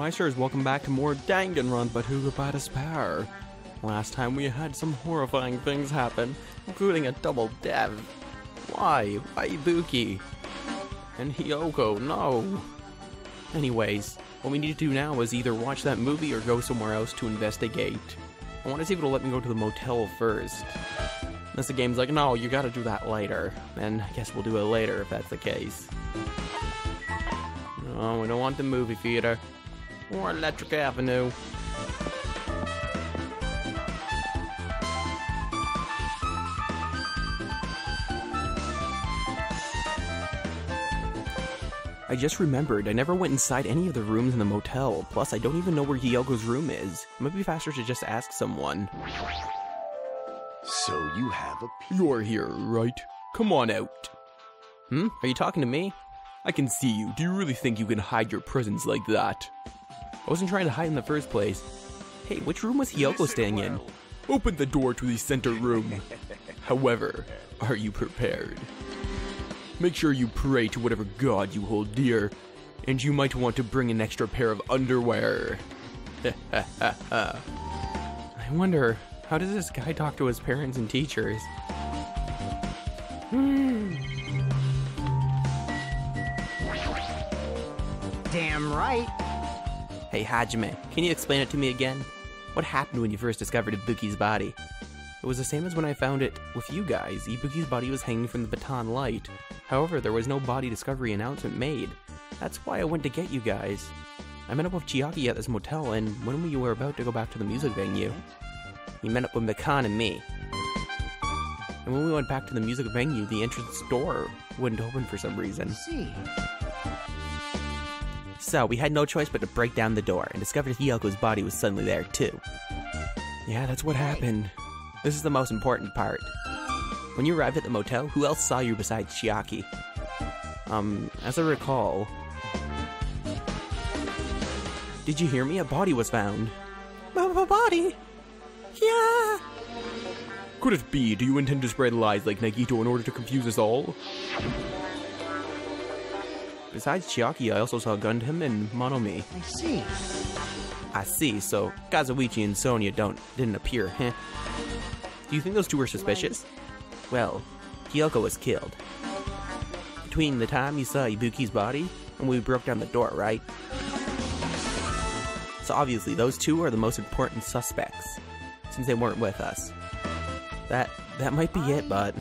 Meisters, welcome back to more Danganronpa, but who could despair? Last time we had some horrifying things happen, including a double death. Why? Why Ibuki? And Hiyoko, no! Anyways, what we need to do now is either watch that movie or go somewhere else to investigate. I want to see if it'll let me go to the motel first. Unless the game's like, no, you gotta do that later. And I guess we'll do it later if that's the case. No, we don't want the movie theater. Or Electric Avenue. I just remembered, I never went inside any of the rooms in the motel. Plus, I don't even know where Hiyoko's room is. It might be faster to just ask someone. So you have a... You're here, right? Come on out. Are you talking to me? I can see you. Do you really think you can hide your presence like that? I wasn't trying to hide in the first place. Hey, which room was Hiyoko staying in? Open the door to the center room. However, are you prepared? Make sure you pray to whatever god you hold dear, and you might want to bring an extra pair of underwear. I wonder, how does this guy talk to his parents and teachers? Damn right. Hey Hajime, can you explain it to me again? What happened when you first discovered Ibuki's body? It was the same as when I found it with you guys. Ibuki's body was hanging from the baton light. However, there was no body discovery announcement made. That's why I went to get you guys. I met up with Chiaki at this motel, and when we were about to go back to the music venue, he met up with Mikan and me. And when we went back to the music venue, the entrance door wouldn't open for some reason. So, we had no choice but to break down the door, and discovered Hiyoko's body was suddenly there, too. Yeah, that's what happened. This is the most important part. When you arrived at the motel, who else saw you besides Chiaki? As I recall... Did you hear me? A body was found. A body? Yeah! Could it be? Do you intend to spread lies like Nagito in order to confuse us all? Besides Chiaki, I also saw Gundam and Monomi. I see, so Kazuichi and Sonia didn't appear, heh? Do you think those two were suspicious? Well, Hiyoko was killed. Between the time you saw Ibuki's body and when we broke down the door, right? So obviously those two are the most important suspects, since they weren't with us. That might be it, but...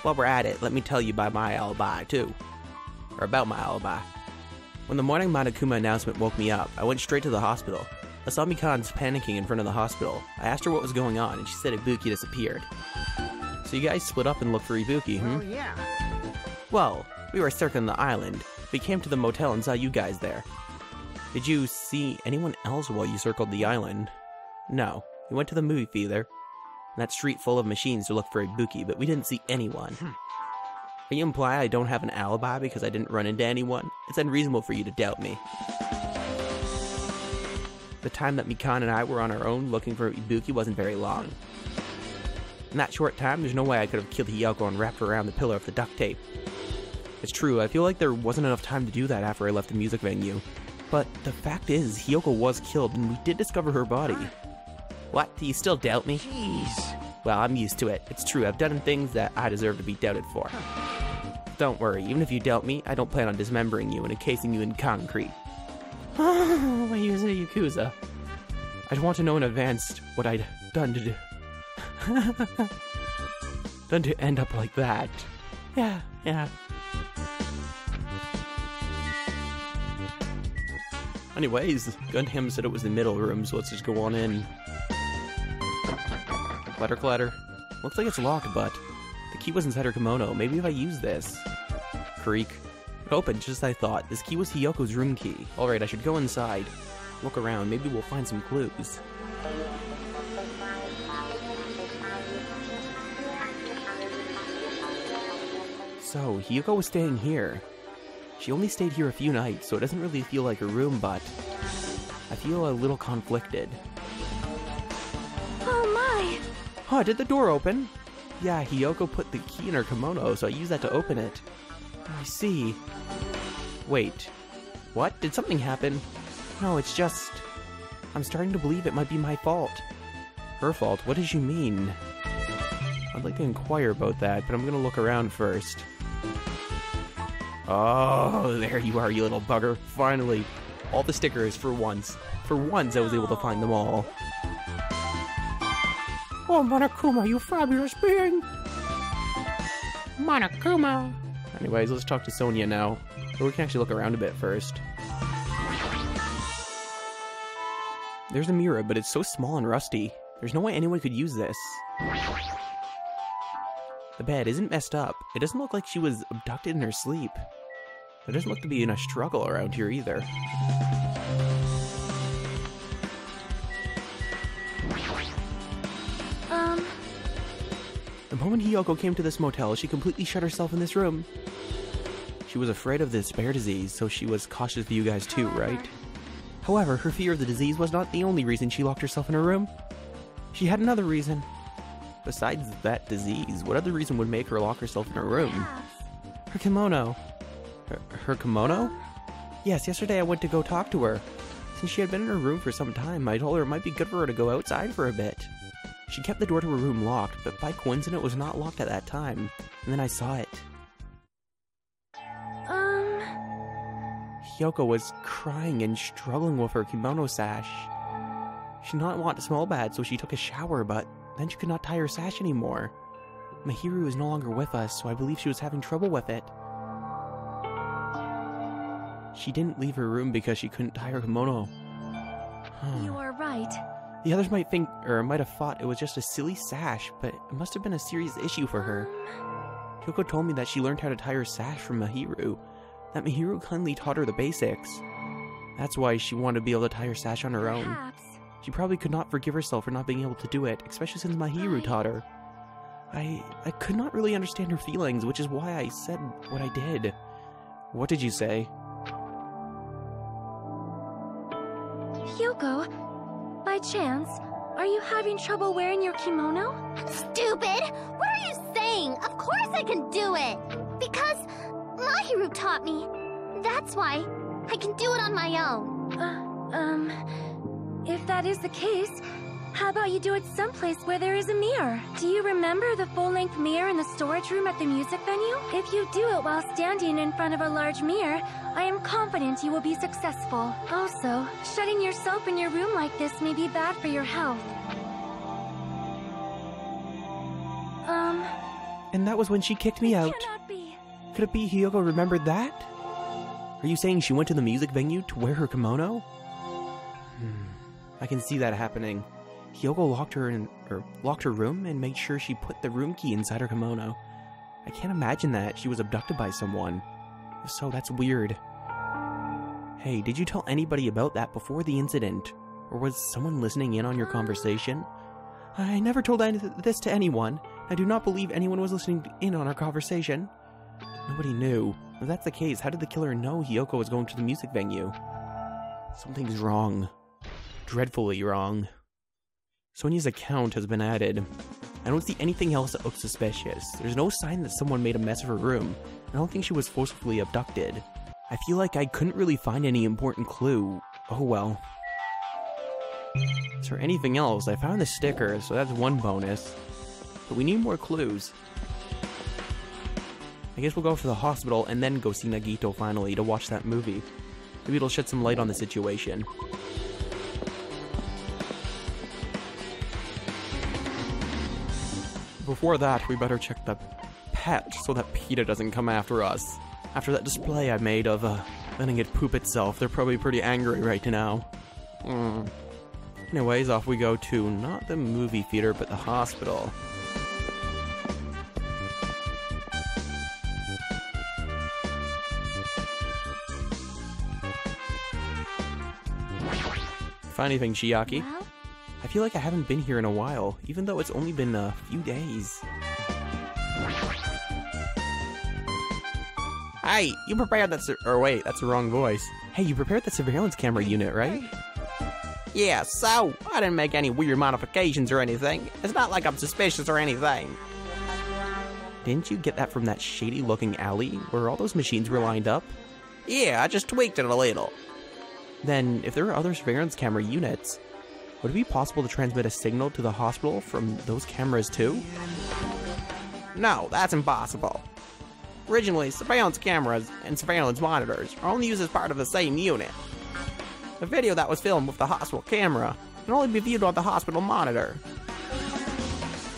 While we're at it, let me tell you about my alibi, too. Or about my alibi. When the morning Monokuma announcement woke me up, I went straight to the hospital. I saw Mikan's panicking in front of the hospital. I asked her what was going on, and she said Ibuki disappeared. So you guys split up and looked for Ibuki, Oh, yeah. Well, we were circling the island. We came to the motel and saw you guys there. Did you see anyone else while you circled the island? No. We went to the movie theater, that street full of machines to look for Ibuki, but we didn't see anyone. Can you imply I don't have an alibi because I didn't run into anyone? It's unreasonable for you to doubt me. The time that Mikan and I were on our own looking for Ibuki wasn't very long. In that short time, there's no way I could have killed Hiyoko and wrapped her around the pillar of the duct tape. It's true, I feel like there wasn't enough time to do that after I left the music venue. But the fact is, Hiyoko was killed and we did discover her body. What? Do you still doubt me? Jeez. Well, I'm used to it. It's true, I've done things that I deserve to be doubted for. Don't worry, even if you doubt me, I don't plan on dismembering you and encasing you in concrete. I use a Yakuza. I'd want to know in advance what I'd done to do. Done to end up like that. Yeah. Anyways, Gundam said it was the middle room, so let's just go on in. Clatter, clatter. Looks like it's locked, but the key was inside her kimono. Maybe if I use this. Creak. It opened just as I thought. This key was Hiyoko's room key. Alright, I should go inside. Look around. Maybe we'll find some clues. So, Hiyoko was staying here. She only stayed here a few nights, so it doesn't really feel like her room, but I feel a little conflicted. Oh my! Huh, did the door open? Yeah, Hiyoko put the key in her kimono, so I used that to open it. I see. Wait. What? Did something happen? No, it's just... I'm starting to believe it might be my fault. Her fault? What does she mean? I'd like to inquire about that, but I'm gonna look around first. Oh, there you are, you little bugger. Finally. All the stickers for once. For once, I was able to find them all. Oh, Monokuma, you fabulous being! Monokuma! Anyways, let's talk to Sonia now. Or we can actually look around a bit first. There's a mirror, but it's so small and rusty. There's no way anyone could use this. The bed isn't messed up. It doesn't look like she was abducted in her sleep. There doesn't look to be a struggle around here either. The moment Hiyoko came to this motel, she completely shut herself in this room. She was afraid of this bear disease, so she was cautious of you guys too, right? However, her fear of the disease was not the only reason she locked herself in her room. She had another reason. Besides that disease, what other reason would make her lock herself in her room? Her kimono. Her kimono? Yes, yesterday I went to go talk to her. Since she had been in her room for some time, I told her it might be good for her to go outside for a bit. She kept the door to her room locked, but by coincidence it was not locked at that time. And then I saw it. Hiyoko was crying and struggling with her kimono sash. She did not want to smell bad, so she took a shower, but then she could not tie her sash anymore. Mahiru is no longer with us, so I believe she was having trouble with it. She didn't leave her room because she couldn't tie her kimono. You are right. The others might think, or might have thought it was just a silly sash, but it must have been a serious issue for her. Hiyoko told me that she learned how to tie her sash from Mahiru, that Mahiru kindly taught her the basics. That's why she wanted to be able to tie her sash on her own. Perhaps. She probably could not forgive herself for not being able to do it, especially since Mahiru taught her. I could not really understand her feelings, which is why I said what I did. What did you say? Hiyoko, by chance, are you having trouble wearing your kimono? Stupid! What are you saying? Of course I can do it! Because Mahiru taught me. That's why I can do it on my own. If that is the case, how about you do it someplace where there is a mirror? Do you remember the full-length mirror in the storage room at the music venue? If you do it while standing in front of a large mirror, I am confident you will be successful. Also, shutting yourself in your room like this may be bad for your health. And that was when she kicked me out. Cannot be. Could it be Hiyoko remembered that? Are you saying she went to the music venue to wear her kimono? I can see that happening. Hiyoko locked her room and made sure she put the room key inside her kimono. I can't imagine that she was abducted by someone. If so, that's weird. Hey, did you tell anybody about that before the incident? Or was someone listening in on your conversation? I never told this to anyone. I do not believe anyone was listening in on our conversation. Nobody knew. If that's the case, how did the killer know Hiyoko was going to the music venue? Something's wrong. Dreadfully wrong. Sonia's account has been added. I don't see anything else that looks suspicious. There's no sign that someone made a mess of her room. I don't think she was forcibly abducted. I feel like I couldn't really find any important clue. Oh well. Is there anything else? I found the sticker, so that's one bonus. But we need more clues. I guess we'll go to the hospital and then go see Nagito finally to watch that movie. Maybe it'll shed some light on the situation. Before that, we better check the pet so that PETA doesn't come after us. After that display I made of letting it poop itself, they're probably pretty angry right now. Anyways, off we go to not the movie theater, but the hospital. Find anything, Chiaki? Well? I feel like I haven't been here in a while, even though it's only been a few days. Hey, you prepared that or wait, that's the wrong voice. Hey, you prepared that surveillance camera unit, right? Yeah, so, I didn't make any weird modifications or anything. It's not like I'm suspicious or anything. Didn't you get that from that shady-looking alley where all those machines were lined up? Yeah, I just tweaked it a little. Then, if there are other surveillance camera units, would it be possible to transmit a signal to the hospital from those cameras too? No, that's impossible. Originally, surveillance cameras and surveillance monitors are only used as part of the same unit. The video that was filmed with the hospital camera can only be viewed on the hospital monitor.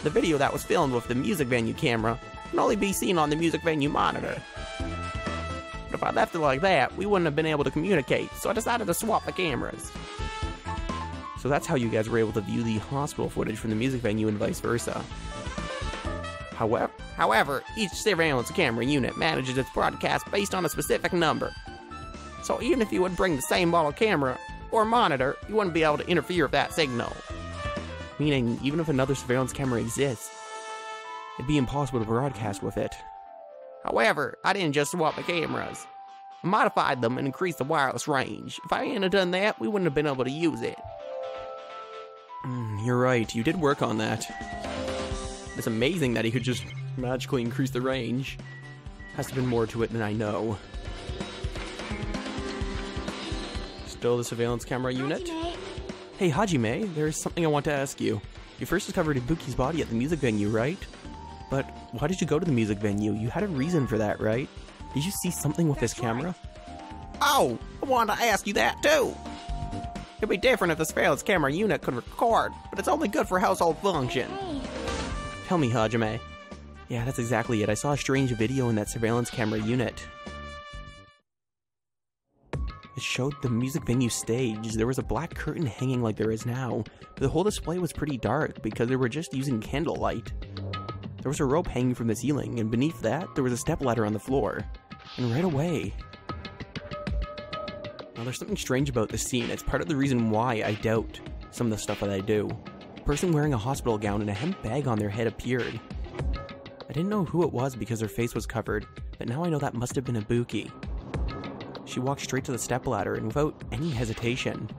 The video that was filmed with the music venue camera can only be seen on the music venue monitor. But if I left it like that, we wouldn't have been able to communicate, so I decided to swap the cameras. So that's how you guys were able to view the hospital footage from the music venue and vice versa. However, each surveillance camera unit manages its broadcast based on a specific number. So even if you would bring the same model camera or monitor, you wouldn't be able to interfere with that signal. Meaning, even if another surveillance camera exists, it'd be impossible to broadcast with it. However, I didn't just swap the cameras. I modified them and increased the wireless range. If I hadn't done that, we wouldn't have been able to use it. You're right, you did work on that. It's amazing that he could just magically increase the range. Has to be more to it than I know. Still the surveillance camera unit? Hajime. Hey Hajime, there's something I want to ask you. You first discovered Ibuki's body at the music venue, right? But why did you go to the music venue? You had a reason for that, right? Did you see something with this camera? Oh, I wanted to ask you that too! It'd be different if the surveillance camera unit could record, but it's only good for household function. Hey. Tell me, Hajime. Yeah, that's exactly it. I saw a strange video in that surveillance camera unit. It showed the music venue stage. There was a black curtain hanging like there is now, but the whole display was pretty dark because they were just using candlelight. There was a rope hanging from the ceiling, and beneath that, there was a stepladder on the floor. And right away... Now, there's something strange about this scene. It's part of the reason why I doubt some of the stuff that I do. A person wearing a hospital gown and a hemp bag on their head appeared. I didn't know who it was because their face was covered, but now I know that must have been Ibuki. She walked straight to the stepladder and without any hesitation.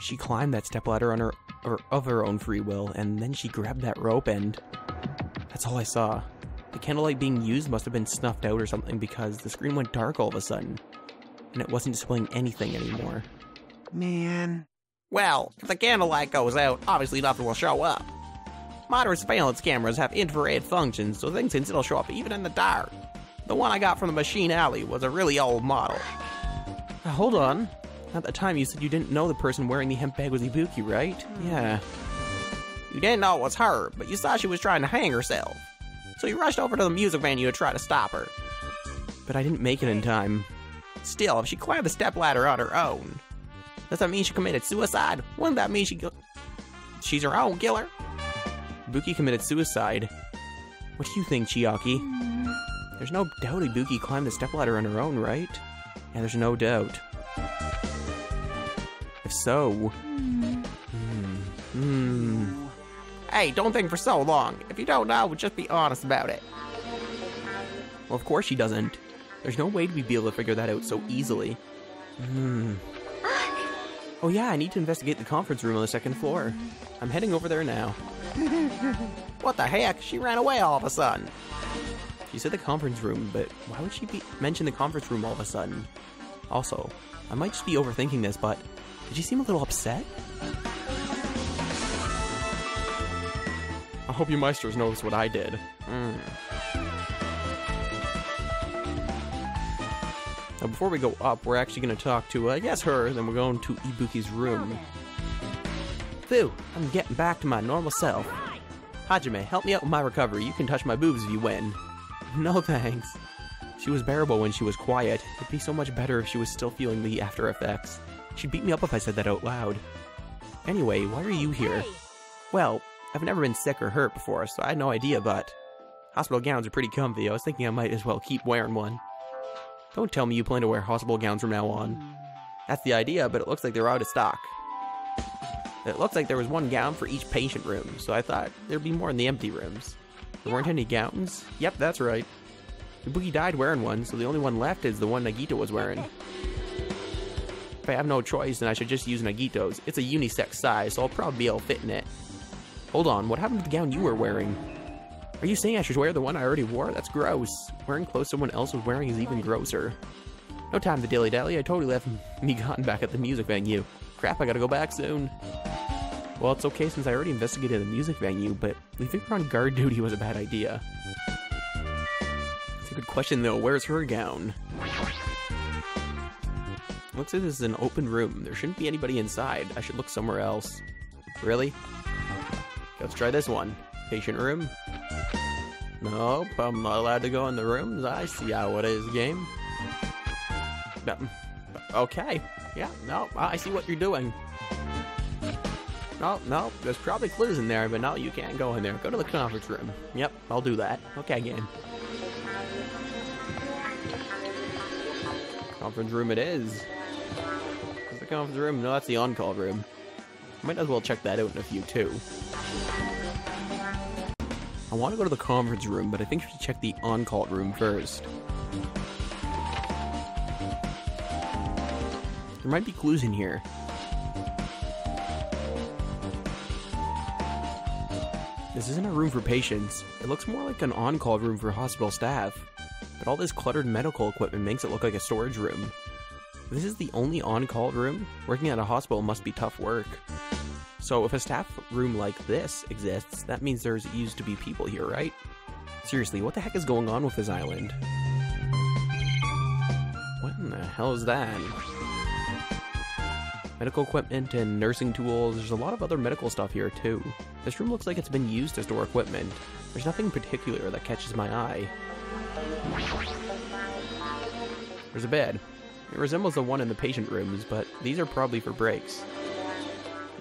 She climbed that stepladder on of her own free will, and then she grabbed that rope and... That's all I saw. The candlelight being used must have been snuffed out or something because the screen went dark all of a sudden, and it wasn't displaying anything anymore. Man. Well, if the candlelight goes out, obviously nothing will show up. Modern surveillance cameras have infrared functions, so things can still show up even in the dark. The one I got from the machine alley was a really old model. Hold on. At the time you said you didn't know the person wearing the hemp bag was Ibuki, right? Yeah. You didn't know it was her, but you saw she was trying to hang herself. So you rushed over to the music venue to try to stop her. But I didn't make it in time. Still, if she climbed the stepladder on her own, does that mean she committed suicide? Wouldn't that mean she's her own killer? Ibuki committed suicide. What do you think, Chiaki? There's no doubt Ibuki climbed the stepladder on her own, right? Yeah, there's no doubt. If so... Hey, don't think for so long. If you don't know, just be honest about it. Well, of course she doesn't. There's no way to be able to figure that out so easily. Oh yeah, I need to investigate the conference room on the second floor. I'm heading over there now. What the heck? She ran away all of a sudden. She said the conference room, but why would she mention the conference room all of a sudden? Also, I might just be overthinking this, but did she seem a little upset? I hope you Meisters noticed what I did. Now before we go up, we're actually going to talk to, I guess her, then we're going to Ibuki's room. Phew, I'm getting back to my normal self. Hajime, help me out with my recovery. You can touch my boobs if you win. No thanks. She was bearable when she was quiet. It'd be so much better if she was still feeling the after effects. She'd beat me up if I said that out loud. Anyway, why are you here? Well, I've never been sick or hurt before, so I had no idea, but hospital gowns are pretty comfy. I was thinking I might as well keep wearing one. Don't tell me you plan to wear hospital gowns from now on. That's the idea, but it looks like they're out of stock. It looks like there was one gown for each patient room, so I thought there'd be more in the empty rooms. There weren't any gowns? Yep, that's right. Ibuki died wearing one, so the only one left is the one Nagito was wearing. If I have no choice, then I should just use Nagito's. It's a unisex size, so I'll probably be able to fit in it. Hold on, what happened to the gown you were wearing? Are you saying I should wear the one I already wore? That's gross. Wearing clothes someone else was wearing is even grosser. No time to dilly-dally, I totally left me gotten back at the music venue. Crap, I gotta go back soon. Well, it's okay since I already investigated the music venue, but leaving her on guard duty was a bad idea. It's a good question though, where's her gown? Looks like this is an open room. There shouldn't be anybody inside. I should look somewhere else. Really? Let's try this one. Patient room. Nope, I'm not allowed to go in the rooms. I see how it is, game. Okay. Yeah, no, I see what you're doing. No, there's probably clues in there, but no, you can't go in there. Go to the conference room. Yep, I'll do that. Okay, game. Conference room it is. Where's the conference room? No, that's the on-call room. Might as well check that out in a few, too. I want to go to the conference room, but I think we should check the on-call room first. There might be clues in here. This isn't a room for patients. It looks more like an on-call room for hospital staff. But all this cluttered medical equipment makes it look like a storage room. If this is the only on-call room, working at a hospital must be tough work. So if a staff room like this exists, that means there's used to be people here, right? Seriously, what the heck is going on with this island? What in the hell is that? Medical equipment and nursing tools. There's a lot of other medical stuff here too. This room looks like it's been used to store equipment. There's nothing particular that catches my eye. There's a bed. It resembles the one in the patient rooms, but these are probably for breaks.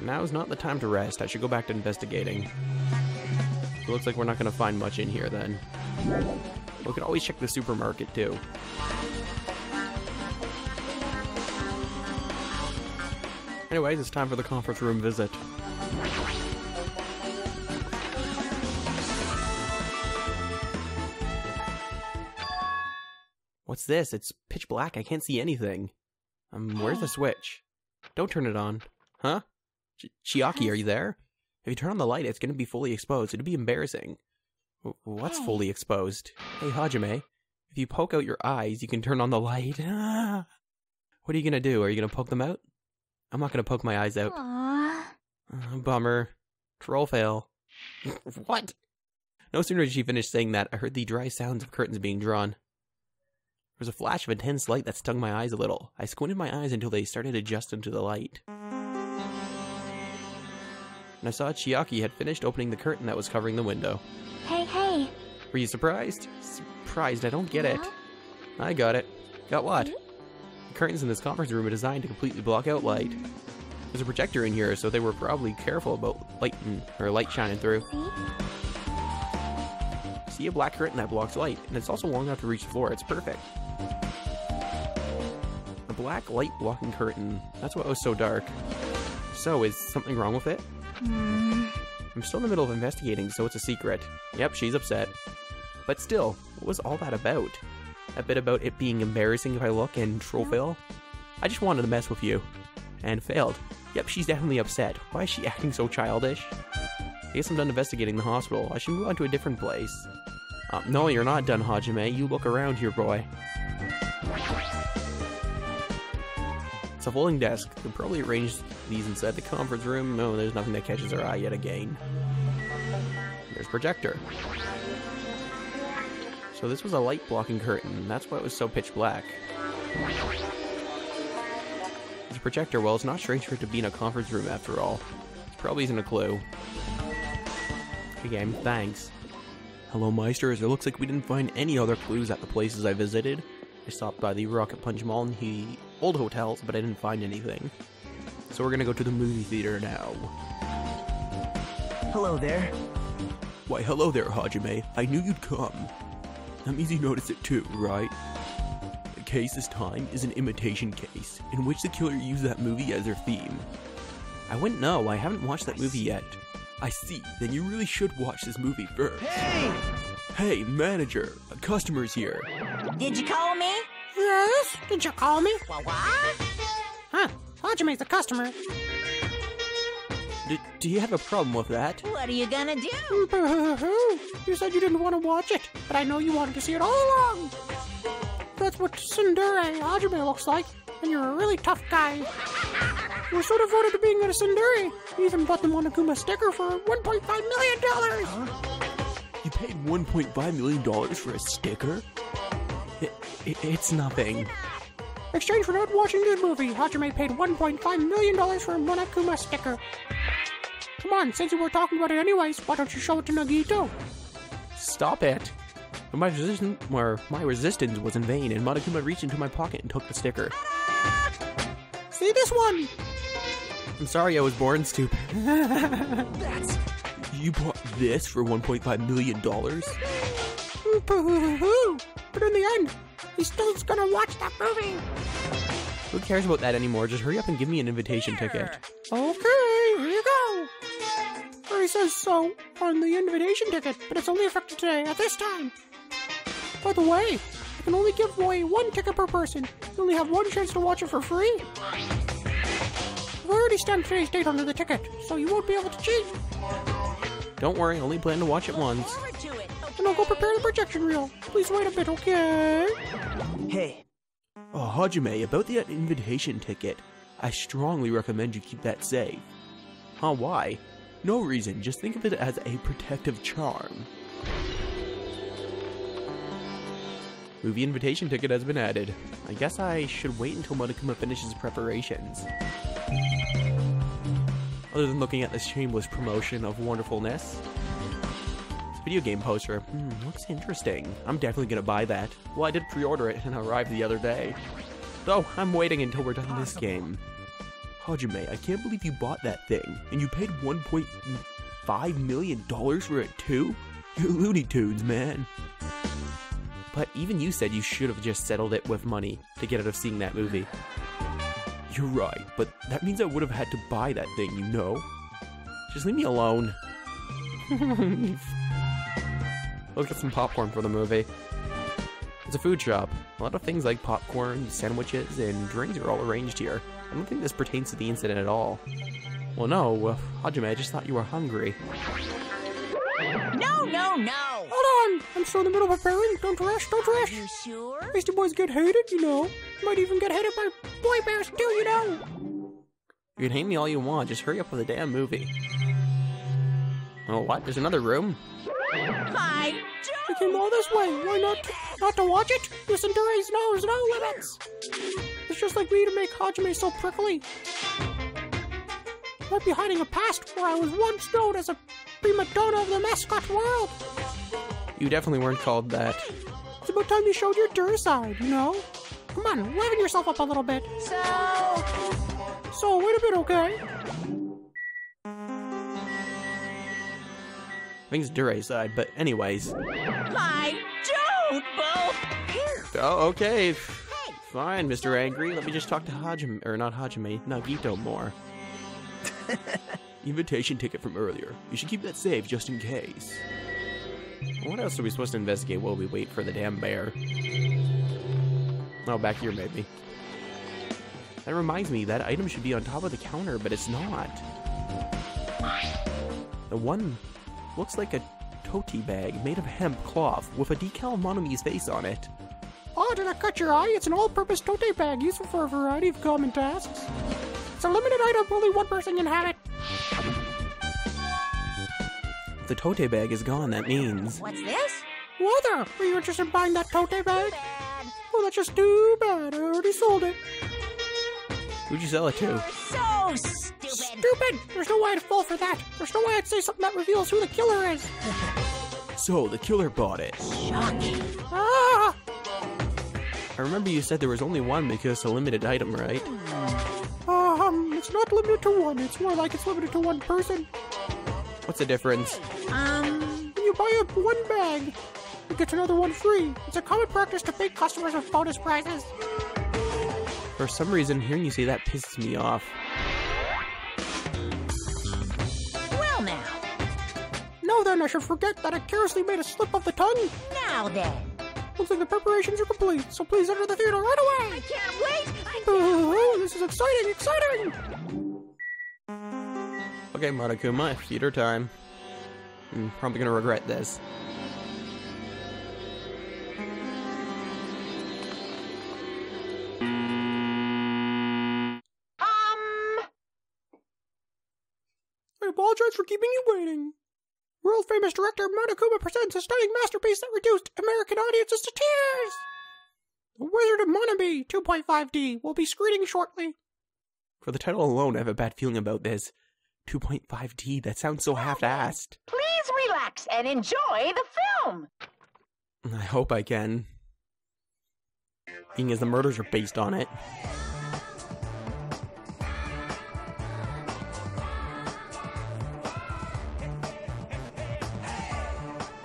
Now's not the time to rest. I should go back to investigating. It looks like we're not going to find much in here then. We could always check the supermarket too. Anyways, it's time for the conference room visit. What's this? It's pitch black. I can't see anything. Where's the switch? Don't turn it on. Huh? Chiaki, are you there? If you turn on the light, it's going to be fully exposed. It'd be embarrassing. What's fully exposed? Hey, Hajime. If you poke out your eyes, you can turn on the light. What are you going to do? Are you going to poke them out? I'm not going to poke my eyes out. Bummer. Troll fail. What? No sooner did she finish saying that, I heard the dry sounds of curtains being drawn. There was a flash of intense light that stung my eyes a little. I squinted my eyes until they started adjusting to the light. And I saw Chiaki had finished opening the curtain that was covering the window. Hey. Were you surprised? Surprised, I don't get it. I got it. Got what? The curtains in this conference room are designed to completely block out light. There's a projector in here, so they were probably careful about light shining through. See a black curtain that blocks light, and it's also long enough to reach the floor. It's perfect. A black light blocking curtain. That's what was so dark. So, is something wrong with it? I'm still in the middle of investigating, so it's a secret. Yep, she's upset. But still, what was all that about? That bit about it being embarrassing if I look and troll fail? I just wanted to mess with you. And failed. Yep, she's definitely upset. Why is she acting so childish? I guess I'm done investigating the hospital. I should move on to a different place. No, you're not done, Hajime. You look around here, boy. It's a folding desk. Could probably arrange these inside the conference room. No, there's nothing that catches our eye yet again. There's projector. So this was a light blocking curtain. That's why it was so pitch black. There's a projector. Well, it's not strange for it to be in a conference room after all. This probably isn't a clue. Okay, game. Thanks. Hello, Meisters. It looks like we didn't find any other clues at the places I visited. I stopped by the Rocket Punch Mall and old hotels, but I didn't find anything. So we're gonna go to the movie theater now. Hello there. Why, hello there, Hajime. I knew you'd come. That means you noticed it too, right? The case this time is an imitation case, in which the killer used that movie as their theme. I wouldn't know, I haven't watched that movie yet. I see, then you really should watch this movie first. Hey! Hey, manager, a customer's here. Did you call me? Yes? Did you call me? What? Huh, Hajime's the customer. Do you have a problem with that? What are you gonna do? Boo-hoo. You said you didn't want to watch it, but I know you wanted to see it all along. That's what Tsundere Hajime looks like, and you're a really tough guy. You're so devoted to being a Tsundere, you even bought the Monokuma sticker for $1.5 million. You paid $1.5 million for a sticker? It's nothing. In exchange for not watching this movie, Hajime paid $1.5 million for a Monokuma sticker. Come on, since you were talking about it anyways, why don't you show it to Nagito? Stop it. My resistance was in vain, and Monokuma reached into my pocket and took the sticker. See this one? I'm sorry I was born stupid. You bought this for $1.5 million? Boo-hoo. But in the end, he's still gonna watch that movie. Who cares about that anymore? Just hurry up and give me an invitation ticket. Okay, here you go. It says so on the invitation ticket, but it's only effective today at this time. By the way, I can only give away one ticket per person. You only have one chance to watch it for free. I've already stamped today's date onto the ticket, so you won't be able to cheat. Don't worry, I only plan to watch it once. And I'll go prepare the projection reel. Please wait a bit, okay? Hey. Oh, Hajime, about that invitation ticket, I strongly recommend you keep that safe. Huh, why? No reason, just think of it as a protective charm. Movie invitation ticket has been added. I guess I should wait until Monokuma finishes preparations. Other than looking at this shameless promotion of wonderfulness. This video game poster, looks interesting. I'm definitely gonna buy that. Well, I did pre-order it and it arrived the other day. Though, I'm waiting until we're done this game. Hajime, I can't believe you bought that thing, and you paid $1.5 million for it too? You're Looney Tunes, man. But even you said you should have just settled it with money to get out of seeing that movie. You're right, but that means I would have had to buy that thing, you know? Just leave me alone. Let's get some popcorn for the movie. It's a food shop. A lot of things like popcorn, sandwiches, and drinks are all arranged here. I don't think this pertains to the incident at all. Well, no, Hajime, I just thought you were hungry. No! Hold on! I'm still in the middle of preparing. Don't rush, don't rush. You sure? Beastie Boys get hated, you know. Might even get hated by boy bears too, you know. You can hate me all you want, just hurry up with the damn movie. Oh, what? There's another room? My We came all this way. Why not to watch it? This Sundere's knows no limits. It's just like me to make Hajime so prickly. Might be hiding a past where I was once known as a prima donna of the mascot world. You definitely weren't called that. It's about time you showed your Dura side, you know? Come on, liven yourself up a little bit. So, wait a bit, okay? I think it's Dure's side, but anyways. My don't, Bo! Oh, okay. Fine, Mr. Angry. Let me just talk to Hajime, or not Hajime, Nagito more. Invitation ticket from earlier. You should keep that safe just in case. What else are we supposed to investigate while we wait for the damn bear? Oh, back here maybe. That reminds me, that item should be on top of the counter, but it's not. The one looks like a tote bag made of hemp cloth with a decal of Monomi's face on it. Oh, did I cut your eye? It's an all-purpose tote bag useful for a variety of common tasks. It's a limited item, only one person can have it. If the tote bag is gone, that means... What's this? Well there, are you interested in buying that tote bag? Oh, that's just too bad. I already sold it. Who'd you sell it to? So stupid! Stupid! There's no way I'd fall for that. There's no way I'd say something that reveals who the killer is. So, the killer bought it. Shocking. Ah! I remember you said there was only one because it's a limited item, right? It's not limited to one. It's more like it's limited to one person. What's the difference? When you buy one bag, you get another one free. It's a common practice to bait customers with bonus prizes. For some reason, hearing you say that pisses me off. Well now. Now then, I should forget that I carelessly made a slip of the tongue. Now then. Looks like the preparations are complete, so please enter the theater right away. I can't wait. This is exciting, exciting! Okay, Monokuma, theater time. I'm probably gonna regret this. I apologize for keeping you waiting. World-famous director Monokuma presents a stunning masterpiece that reduced American audiences to tears. The Wizard of Monomi 2.5D will be screening shortly. For the title alone, I have a bad feeling about this. 2.5D, that sounds so half-assed. Please relax and enjoy the film. I hope I can. Being as the murders are based on it.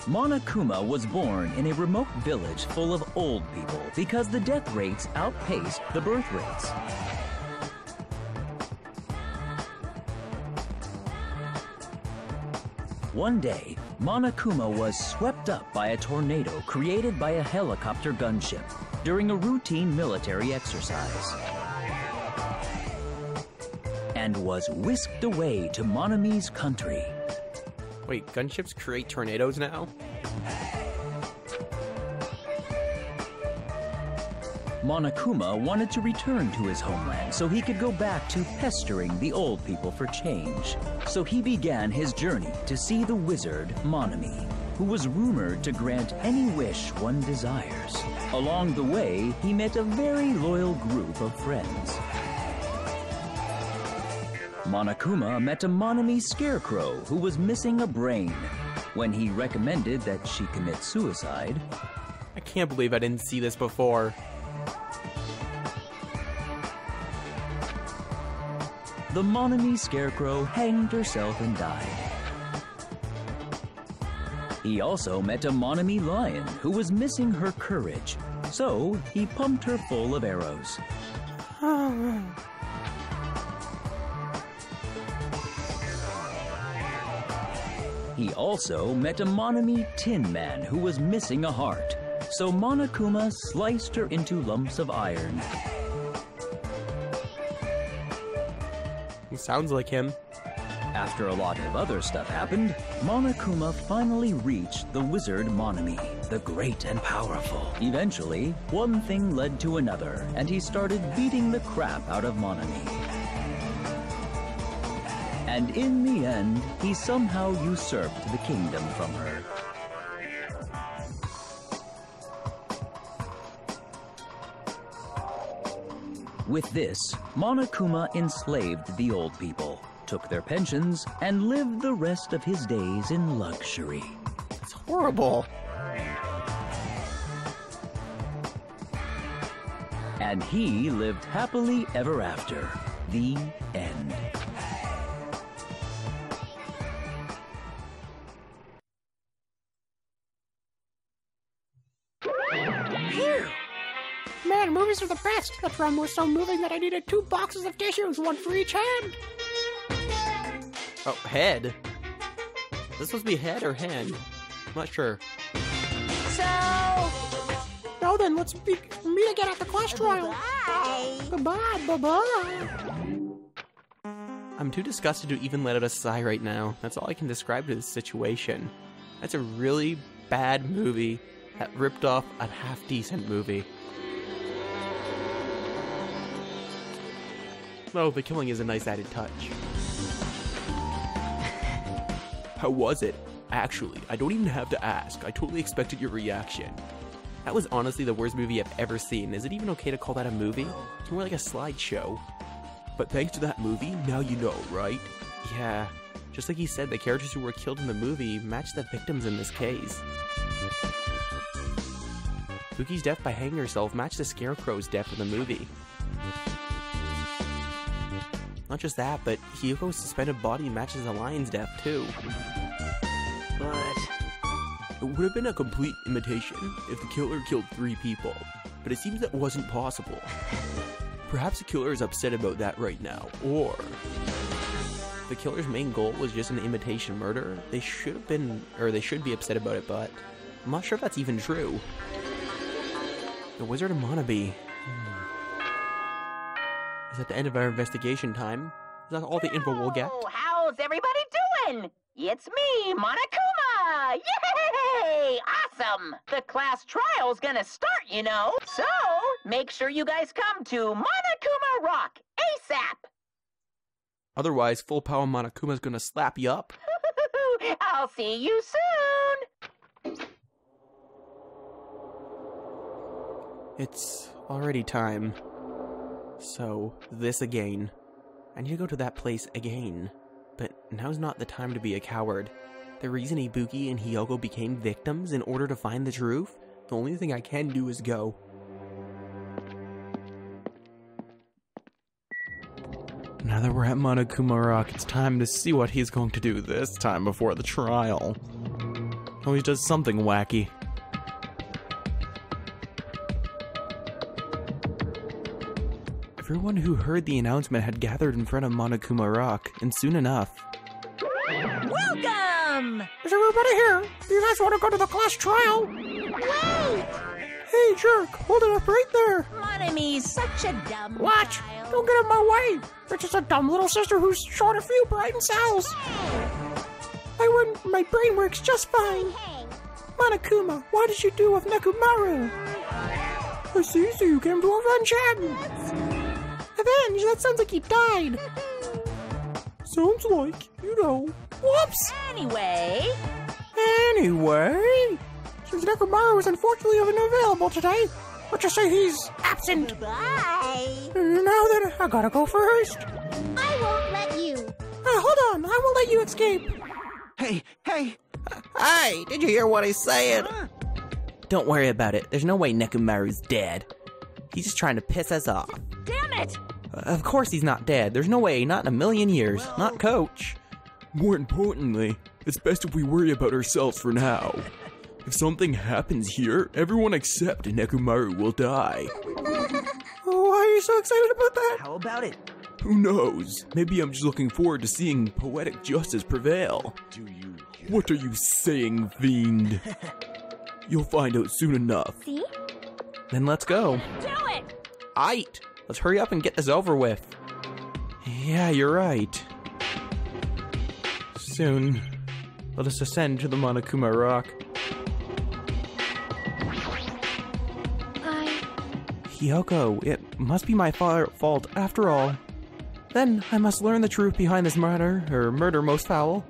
Monokuma was born in a remote village full of old people because the death rates outpaced the birth rates. One day, Monokuma was swept up by a tornado created by a helicopter gunship during a routine military exercise, and was whisked away to Monomi's country. Wait, gunships create tornadoes now? Monokuma wanted to return to his homeland so he could go back to pestering the old people for change. So he began his journey to see the wizard Monomi, who was rumored to grant any wish one desires. Along the way, he met a very loyal group of friends. Monokuma met a Monomi scarecrow who was missing a brain. When he recommended that she commit suicide, I can't believe I didn't see this before. the Monomi scarecrow hanged herself and died. He also met a Monomi lion who was missing her courage, so he pumped her full of arrows. He also met a Monomi Tin Man who was missing a heart, so Monokuma sliced her into lumps of iron. Sounds like him. After a lot of other stuff happened, Monokuma finally reached the wizard Monomi, the great and powerful. Eventually, one thing led to another, and he started beating the crap out of Monomi. And in the end, he somehow usurped the kingdom from her. With this, Monokuma enslaved the old people, took their pensions, and lived the rest of his days in luxury. It's horrible. And he lived happily ever after. The end. Man, movies are the best. That drum was so moving that I needed 2 boxes of tissues, one for each hand. Oh, head? Is this supposed to be head or hand? I'm not sure. So... Now then, let's meet again at the class trial. Bye. Bye-bye. I'm too disgusted to even let out a sigh right now. That's all I can describe to this situation. That's a really bad movie that ripped off a half-decent movie. Oh, the killing is a nice added touch. How was it? Actually, I don't even have to ask. I totally expected your reaction. That was honestly the worst movie I've ever seen. Is it even okay to call that a movie? It's more like a slideshow. But thanks to that movie, now you know, right? Yeah, just like he said, the characters who were killed in the movie match the victims in this case. Buki's death by hanging herself matched the Scarecrow's death in the movie. Not just that, but Hiyoko's suspended body matches the lion's death too. But it would have been a complete imitation if the killer killed 3 people, but it seems that wasn't possible. Perhaps the killer is upset about that right now, or the killer's main goal was just an imitation murder. They should be upset about it, but I'm not sure if that's even true. The Wizard of Monomi. Is that the end of our investigation time? Is that all the info we'll get? How's everybody doing? It's me, Monokuma! Yay! Awesome! The class trial's gonna start, you know. So, make sure you guys come to Monokuma Rock ASAP! Otherwise, full power Monokuma's gonna slap you up. I'll see you soon! It's already time. So, this again. I need to go to that place again. But now's not the time to be a coward. The reason Ibuki and Hiyoko became victims in order to find the truth, the only thing I can do is go. Now that we're at Monokuma Rock, it's time to see what he's going to do this time before the trial. Always does something wacky. Everyone who heard the announcement had gathered in front of Monokuma Rock, and soon enough... Welcome! Is everybody here? Do you guys want to go to the class trial? Wait! Hey, jerk, hold it up right there. Monomi's such a dumb Watch! child. Don't get in my way! You're just a dumb little sister who's short a few brain cells. My brain works just fine. Hey, Monokuma, what did you do with Nekomaru? I see, so you came to avenge him. Avenge? That sounds like he died. Sounds like, you know. Whoops! Anyway, Since Nekomaru is unfortunately unavailable today, let's just say he's absent. bye! Now then, I gotta go first. I won't let you. Hold on, I won't let you escape. Hey! Hey, did you hear what he's saying? Don't worry about it. There's no way Nekomaru's dead. He's just trying to piss us off. Damn it! Of course he's not dead. There's no way, not in a million years. Not Coach. More importantly, it's best if we worry about ourselves for now. If something happens here, everyone except Nekomaru will die. Why are you so excited about that? How about it? Who knows? Maybe I'm just looking forward to seeing poetic justice prevail. Do you hear? What are you saying, fiend? You'll find out soon enough. See? Then let's go. Do it! Aight! Let's hurry up and get this over with. Yeah, you're right. Soon, let us ascend to the Monokuma Rock. Hiyoko, it must be my fault after all. Then I must learn the truth behind this murder, or murder most foul.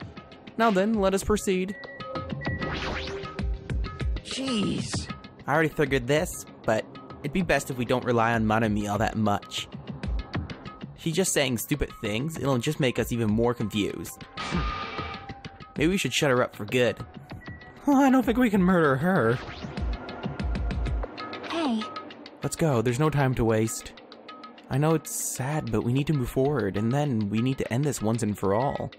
Now then, let us proceed. Jeez. I already figured this, but it'd be best if we don't rely on Monomi all that much. She's just saying stupid things, it'll just make us even more confused. Maybe we should shut her up for good. Oh, I don't think we can murder her. Hey. Let's go, there's no time to waste. I know it's sad, but we need to move forward, and then we need to end this once and for all.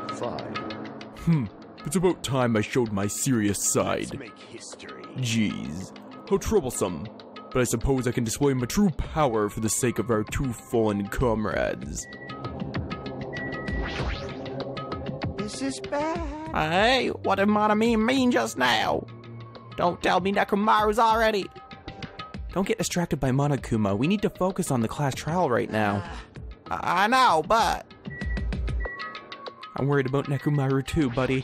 5. It's about time I showed my serious Let's side. make history. Jeez, how troublesome. But I suppose I can display my true power for the sake of our two fallen comrades. This is bad. Hey, what did Monomi mean just now? Don't tell me Nekomaru's already. Don't get distracted by Monokuma. We need to focus on the class trial right now. I know, but... I'm worried about Nekomaru too, buddy.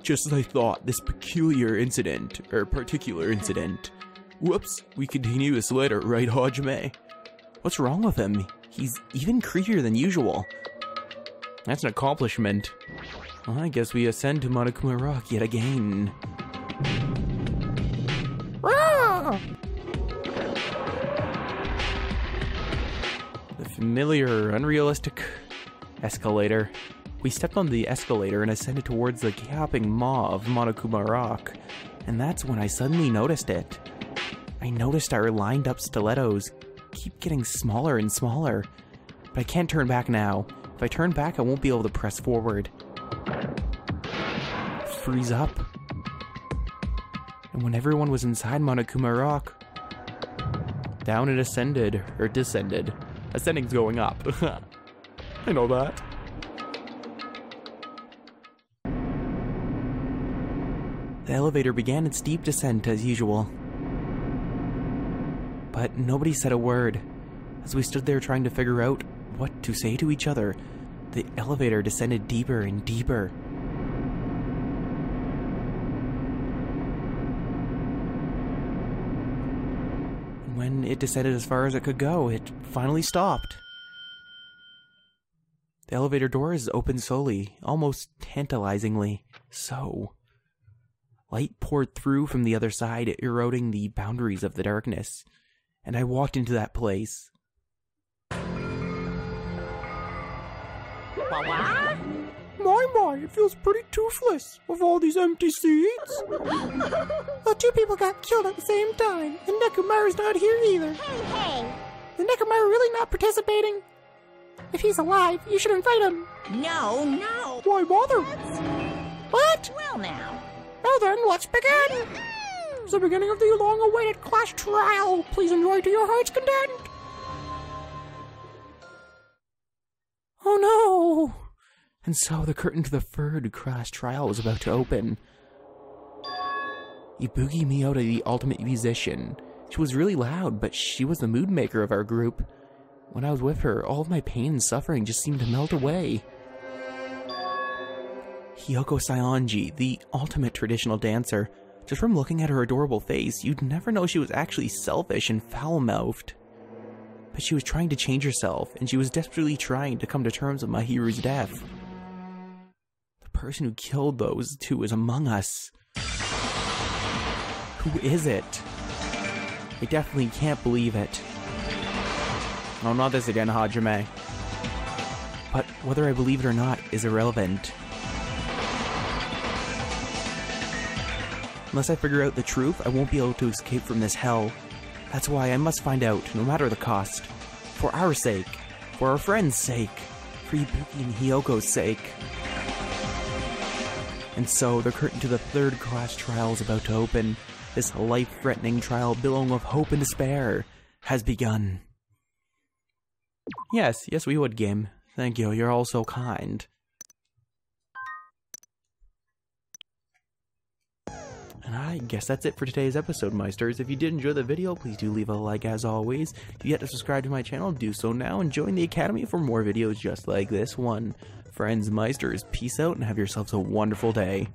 Just as I thought, this particular incident. Whoops, we continue this later, right, Hajime? What's wrong with him? He's even creepier than usual. That's an accomplishment. Well, I guess we ascend to Monokuma Rock yet again. The familiar, unrealistic escalator. We stepped on the escalator and ascended towards the gaping maw of Monokuma Rock, and that's when I suddenly noticed it. I noticed our lined up stilettos keep getting smaller and smaller, but I can't turn back now. If I turn back, I won't be able to press forward. Freeze up. And when everyone was inside Monokuma Rock, down it ascended, or descended. Ascending's going up. I know that. The elevator began its steep descent as usual. But nobody said a word. As we stood there trying to figure out what to say to each other, the elevator descended deeper and deeper. When it descended as far as it could go, it finally stopped. The elevator doors opened slowly, almost tantalizingly. So, light poured through from the other side, eroding the boundaries of the darkness, and I walked into that place. My, it feels pretty toothless with all these empty seats. The two people got killed at the same time, and Nekomaru's not here either. Hey! Is Nekomaru really not participating? If he's alive, you should invite him. No. Why bother? What? Well now. Well then, let's begin. It's the beginning of the long-awaited class trial. Please enjoy to your heart's content. Oh no! And so the curtain to the third class trial was about to open. Ibuki Miyoda, the ultimate musician. She was really loud, but she was the mood maker of our group. When I was with her, all of my pain and suffering just seemed to melt away. Hiyoko Saionji, the ultimate traditional dancer. Just from looking at her adorable face, you'd never know she was actually selfish and foul-mouthed. But she was trying to change herself, and she was desperately trying to come to terms with Mahiru's death. The person who killed those two is among us. Who is it? I definitely can't believe it. Oh, not this again, Hajime. But whether I believe it or not is irrelevant. Unless I figure out the truth, I won't be able to escape from this hell. That's why I must find out, no matter the cost. For our sake. For our friends' sake. For Ibuki and Hiyoko's sake. And so, the curtain to the third class trial is about to open. This life-threatening trial billowing of hope and despair has begun. Yes, we would, game. Thank you, you're all so kind. And I guess that's it for today's episode, Meisters. If you did enjoy the video, please do leave a like as always. If you yet to subscribe to my channel, do so now and join the Academy for more videos just like this one. Friends, Meisters, peace out and have yourselves a wonderful day.